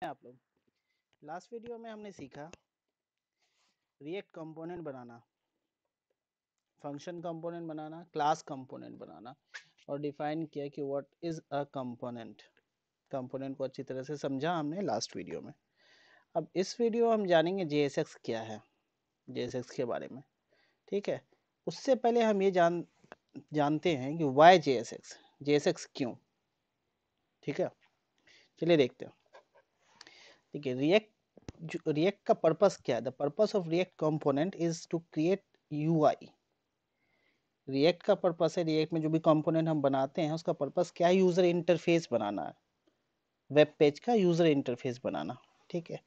आप लोग last video में हमने सीखा रिएक्ट कंपोनेंट बनाना, फंक्शन कंपोनेंट बनाना, क्लास कंपोनेंट बनाना और डिफाइन किया कि what is a component. Component को अच्छी तरह से समझा हमने लास्ट वीडियो में। अब इस वीडियो हम जानेंगे JSX क्या है, JSX के बारे में। ठीक है, उससे पहले हम ये जानते हैं कि वाई JSX क्यों। ठीक है, चलिए देखते हैं। ठीक है, रिएक्ट का पर्पस क्या है? The purpose of React component is to create UI। React का पर्पस है, रिएक्ट में जो भी कंपोनेंट हम बनाते हैं उसका पर्पस क्या है? यूजर इंटरफेस बनाना है, वेब पेज का यूजर इंटरफेस बनाना। ठीक है,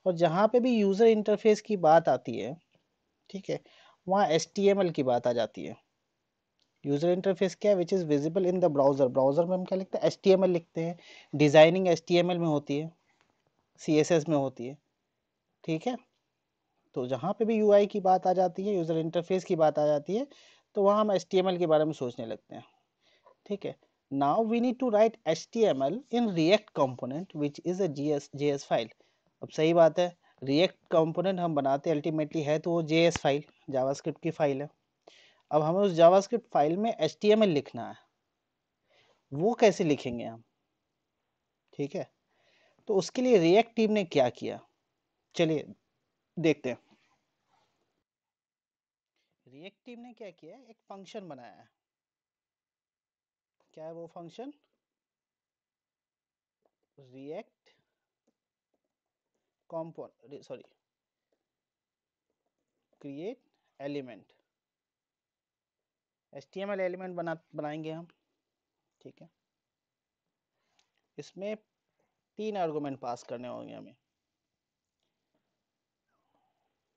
और जहाँ पे भी यूजर इंटरफेस की बात आती है, ठीक है, वहाँ HTML की बात आ जाती है। यूजर इंटरफेस क्या है? Which is visible in the browser. Browser में हम क्या लिखते हैं? HTML लिखते हैं। डिजाइनिंग HTML में होती है, CSS में होती है। ठीक है, तो जहाँ पे भी UI की बात आ जाती है, यूजर इंटरफेस की बात आ जाती है, तो वहाँ हम HTML के बारे में सोचने लगते हैं। ठीक है, now we need to write HTML in React component which is a JS file. अब सही बात है, React component हम बनाते अल्टीमेटली है तो वो JS फाइल, जावास्क्रिप्ट की फाइल है। अब हमें उस जावास्क्रिप्ट फाइल में HTML लिखना है, वो कैसे लिखेंगे हम? ठीक है, तो उसके लिए React टीम ने क्या किया, चलिए देखते हैं। React टीम ने क्या किया? एक फंक्शन बनाया है। क्या है वो function? React component, sorry, create element. HTML element बनाएंगे हम। ठीक है, इसमें 3 आर्गुमेंट पास करने होंगे हमें।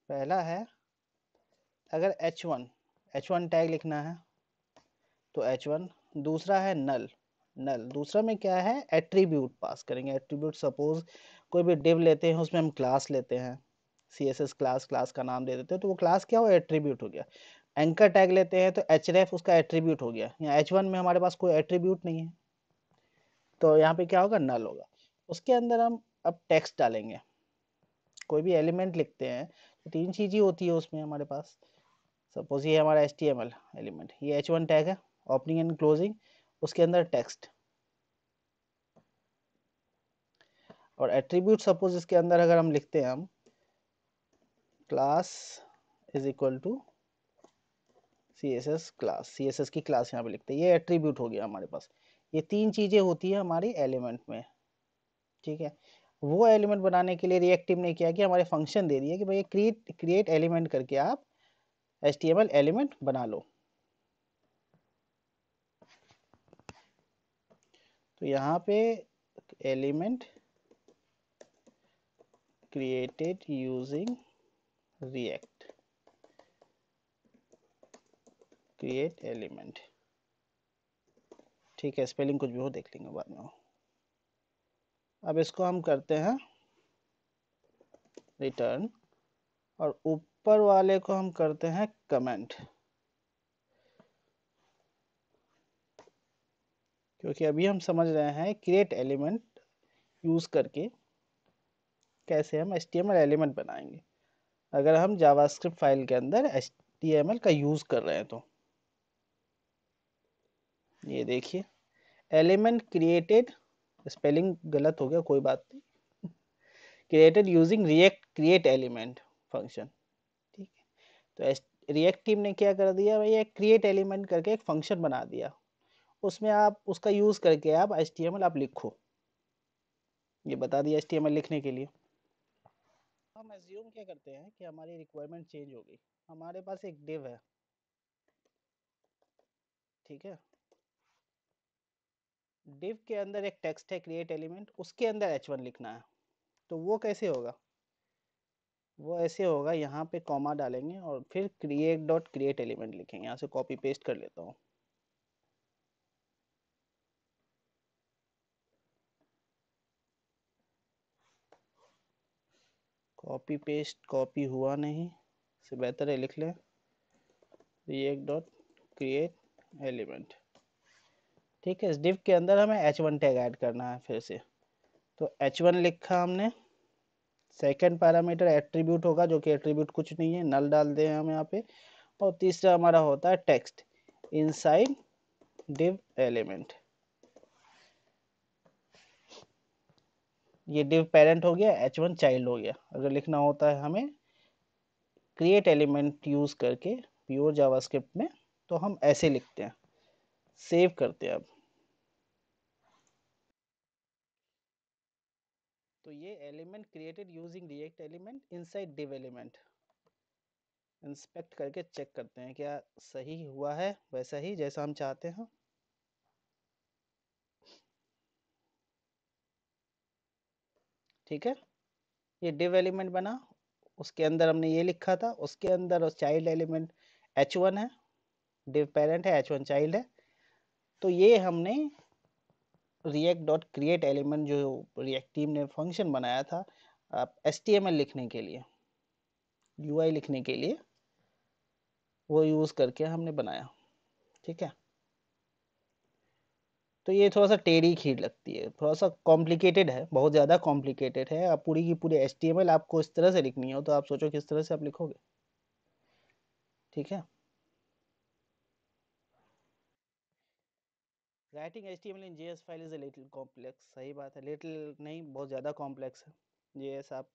पहला है, अगर H1 टैग लिखना है तो H1। दूसरा है नल। दूसरा में क्या है? एट्रीब्यूट पास करेंगे। एट्रीब्यूट सपोज कोई भी डिव लेते हैं, उसमें हम क्लास लेते हैं, CSS क्लास का नाम दे देते हैं, तो वो क्लास क्या हो? एट्रीब्यूट हो गया। एंकर टैग लेते हैं तो href उसका एट्रीब्यूट हो गया। यहाँ H1 में हमारे पास कोई एट्रीब्यूट नहीं है, तो यहाँ पे क्या होगा? नल होगा। उसके अंदर हम अब टेक्स्ट डालेंगे। कोई भी एलिमेंट लिखते हैं तो 3 चीज़ें होती है उसमें हमारे पास। सपोज ये हमारा HTML एलिमेंट, ये H1 टैग है, ओपनिंग एंड क्लोजिंग, उसके अंदर टेक्स्ट। और एट्रीब्यूट सपोज इसके अंदर अगर हम लिखते हैं, हम class is equal to CSS class, CSS की क्लास यहाँ पे लिखते हैं, ये एट्रीब्यूट हो गया हमारे पास। ये 3 चीज़ें होती है हमारी एलिमेंट में। ठीक है, वो एलिमेंट बनाने के लिए रिएक्ट टीम ने क्या किया? हमारे फंक्शन दे दिया कि भाई क्रिएट एलिमेंट करके आप HTML एलिमेंट बना लो। तो यहाँ पे element created using react, create element. ठीक है, स्पेलिंग कुछ भी हो देख लेंगे बाद में। अब इसको हम करते हैं रिटर्न, और ऊपर वाले को हम करते हैं कमेंट, क्योंकि अभी हम समझ रहे हैं क्रिएट एलिमेंट यूज करके कैसे हम HTML एलिमेंट बनाएंगे अगर हम जावास्क्रिप्ट फाइल के अंदर HTML का यूज कर रहे हैं तो। ये देखिए, एलिमेंट क्रिएटेड, स्पेलिंग गलत हो गया, कोई बात नहीं, created using react create element function. ठीक है, तो रिएक्ट टीम ने क्या कर दिया भैया? क्रिएट एलिमेंट करके एक फंक्शन बना दिया, उसमें आप उसका यूज करके आप HTML आप लिखो, ये बता दिया HTML लिखने के लिए। हम एज्यूम क्या करते हैं कि हमारी रिक्वायरमेंट चेंज हो गई। हमारे पास एक डिव है, ठीक है, डिव के अंदर एक टेक्स्ट है क्रिएट एलिमेंट, उसके अंदर H1 लिखना है। तो वो कैसे होगा? वो ऐसे होगा, यहाँ पे कॉमा डालेंगे और फिर create एलिमेंट लिखेंगे। यहाँ से कॉपी पेस्ट कर लेता हूँ। कॉपी पेस्ट कॉपी हुआ नहीं, इससे बेहतर है लिख लें react.create एलिमेंट। ठीक है, इस डिव के अंदर हमें H1 टैग ऐड करना है फिर से। तो h1 लिखा हमने, सेकंड पैरामीटर एट्रीब्यूट होगा जो कि एट्रीब्यूट कुछ नहीं है, नल डाल दें हम यहाँ पे, और तीसरा हमारा होता है टेक्स्ट इनसाइड div एलिमेंट। ये div पेरेंट हो गया, h1 चाइल्ड हो गया। अगर लिखना होता है हमें क्रिएट एलिमेंट यूज करके प्योर जावास्क्रिप्ट में, तो हम ऐसे लिखते हैं, सेव करते हैं। अब तो ये element created using react element inside div element, inspect करके चेक करते हैं क्या सही हुआ है, वैसा ही जैसा हम चाहते हैं। ठीक है, ये div एलिमेंट बना, उसके अंदर हमने ये लिखा था, उसके अंदर चाइल्ड एलिमेंट h1 है, div पेरेंट है, h1 चाइल्ड है। तो ये हमने रिएक्ट डॉट क्रिएट एलिमेंट जो रिएक्ट टीम ने फंक्शन बनाया था HTML लिखने के लिए, UI लिखने के लिए, वो यूज करके हमने बनाया। ठीक है, तो ये थोड़ा सा टेढ़ी खीर लगती है, थोड़ा सा कॉम्प्लिकेटेड है, बहुत ज़्यादा कॉम्प्लिकेटेड है। आप पूरी की पूरी HTML आपको इस तरह से लिखनी हो तो आप सोचो किस तरह से आप लिखोगे। ठीक है, writing HTML in JS file is a little complex, सही बात है, लिटिल नहीं बहुत ज़्यादा कॉम्प्लेक्स है। JS आप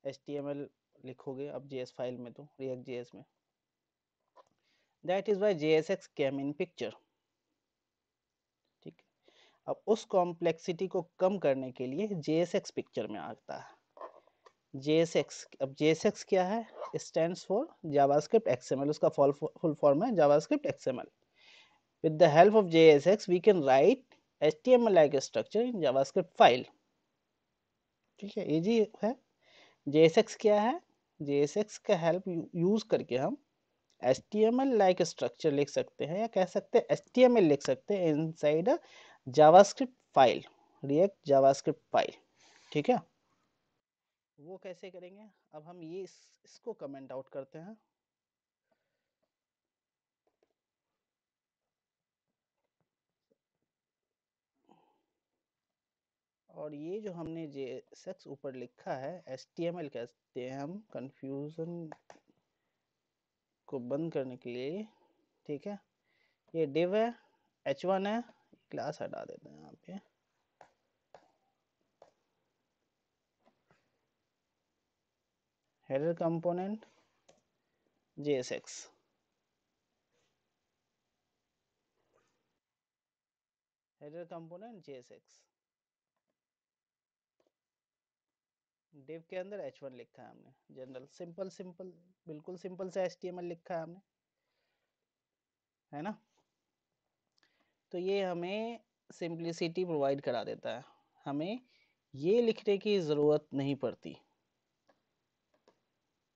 HTML लिखोगे अब JS फाइल में, तो React JS में, that is why JSX came in picture. ठीक है, अब उस कॉम्प्लेक्सिटी को कम करने के लिए JSX पिक्चर में आता है। JSX, अब JSX क्या है? स्टैंड्स फॉर जावास्क्रिप्ट XML, उसका फुल फॉर्म है JavaScript XML। With the help of JSX, we can write HTML-like structure in JavaScript file. ठीक है, इजी है। JSX क्या है? JSX का हेल्प यूज करके हम HTML-like structure लिख सकते हैं, या कह सकते हैं HTML लिख सकते हैं inside a JavaScript file, React JavaScript file. ठीक है, वो कैसे करेंगे? अब हम ये इसको कमेंट आउट करते हैं। और ये जो हमने JSX ऊपर लिखा है HTML कहते हैं हम, कंफ्यूजन को बंद करने के लिए। ठीक है, ये div है, h1 है, क्लास हटा देते हैं यहाँ पे, header component JSX, header component JSX, div के अंदर h1 लिखा है हमने, जनरल सिंपल सिंपल, बिल्कुल सिंपल से HTML लिखा है हमने, है ना। तो ये हमें सिंप्लिसिटी प्रोवाइड करा देता है, हमें ये लिखने की ज़रूरत नहीं पड़ती।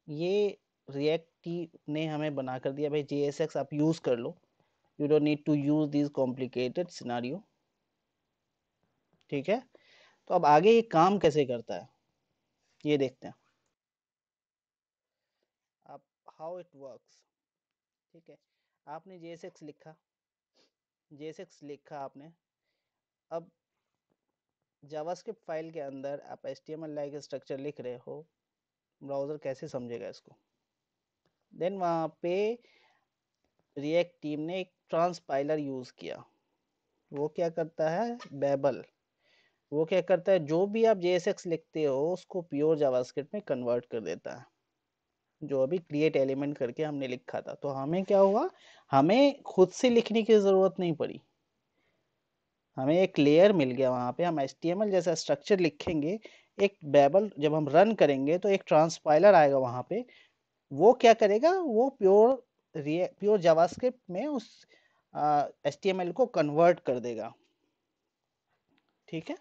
ये रिएक्ट ने हमें बना कर दिया, भाई JSX आप यूज़ कर लो, you don't need to use this complicated scenario. ठीक है, तो अब आगे ये काम कैसे करता है ये देखते हैं, अब हाउ इट वर्क्स। ठीक है, आपने JSX लिखा, JSX लिखा आपने, अब जावास्क्रिप्ट फाइल के अंदर आप HTML लाइक स्ट्रक्चर लिख रहे हो, ब्राउज़र कैसे समझेगा इसको? देन वहाँ पे रिएक्ट टीम ने एक ट्रांसपाइलर यूज़ किया, वो क्या करता है? बेबल, वो क्या करता है, जो भी आप JSX लिखते हो उसको प्योर जावास्क्रिप्ट में कन्वर्ट कर देता है, जो अभी क्रिएट एलिमेंट करके हमने लिखा था। तो हमें क्या हुआ, हमें खुद से लिखने की ज़रूरत नहीं पड़ी, हमें एक लेयर मिल गया, वहाँ पे हम HTML जैसा स्ट्रक्चर लिखेंगे, एक बेबल जब हम रन करेंगे तो एक ट्रांसपाइलर आएगा वहाँ पे, वो क्या करेगा, वो प्योर जावास्क्रिप्ट में उस HTML को कन्वर्ट कर देगा। ठीक है,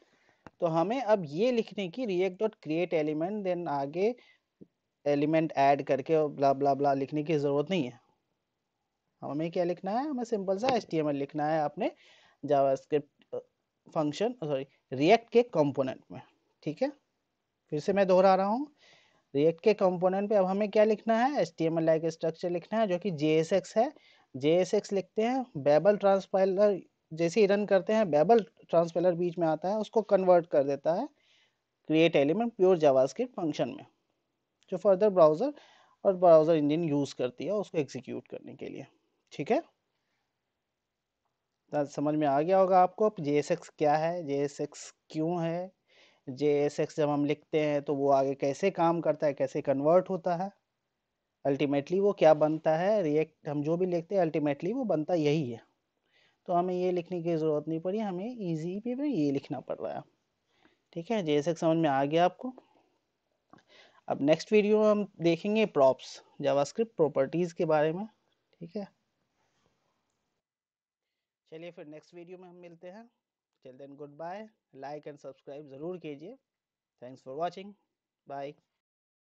तो हमें अब ये लिखने की React dot create element then आगे एलिमेंट ऐड करके ब्ला ब्ला ब्ला लिखने की ज़रूरत नहीं है। हमें क्या लिखना है, हमें सिंपल सा HTML लिखना है अपने जावास्क्रिप्ट फंक्शन, सॉरी, रिएक्ट के कंपोनेंट में। ठीक है, फिर से मैं दोहरा रहा हूँ, रिएक्ट के कंपोनेंट पे अब हमें क्या लिखना है, HTML लाइक स्ट्रक्चर लिखना है जो कि JSX है। JSX लिखते हैं, बेबल ट्रांसपाइलर जैसे ही रन करते हैं बेबल ट्रांसपाइलर बीच में आता है, उसको कन्वर्ट कर देता है create element pure JavaScript function में, जो फर्दर ब्राउज़र और ब्राउज़र इंजन यूज़ करती है उसको एग्जीक्यूट करने के लिए। ठीक है, तो समझ में आ गया होगा आपको JSX क्या है, JSX क्यों है, JSX जब हम लिखते हैं तो वो आगे कैसे काम करता है, कैसे कन्वर्ट होता है, अल्टीमेटली वो क्या बनता है। रिएक्ट हम जो भी लिखते हैं अल्टीमेटली वो बनता यही है। तो हमें ये लिखने की ज़रूरत नहीं पड़ी, हमें ईजी पे में ये लिखना पड़ रहा है। ठीक है, JSX समझ में आ गया आपको। अब नेक्स्ट वीडियो में हम देखेंगे प्रॉप्स, जावास्क्रिप्ट प्रॉपर्टीज़ के बारे में। ठीक है, चलिए फिर नेक्स्ट वीडियो में हम मिलते हैं। Till then good bye, like and subscribe ज़रूर कीजिए। Thanks for watching, bye.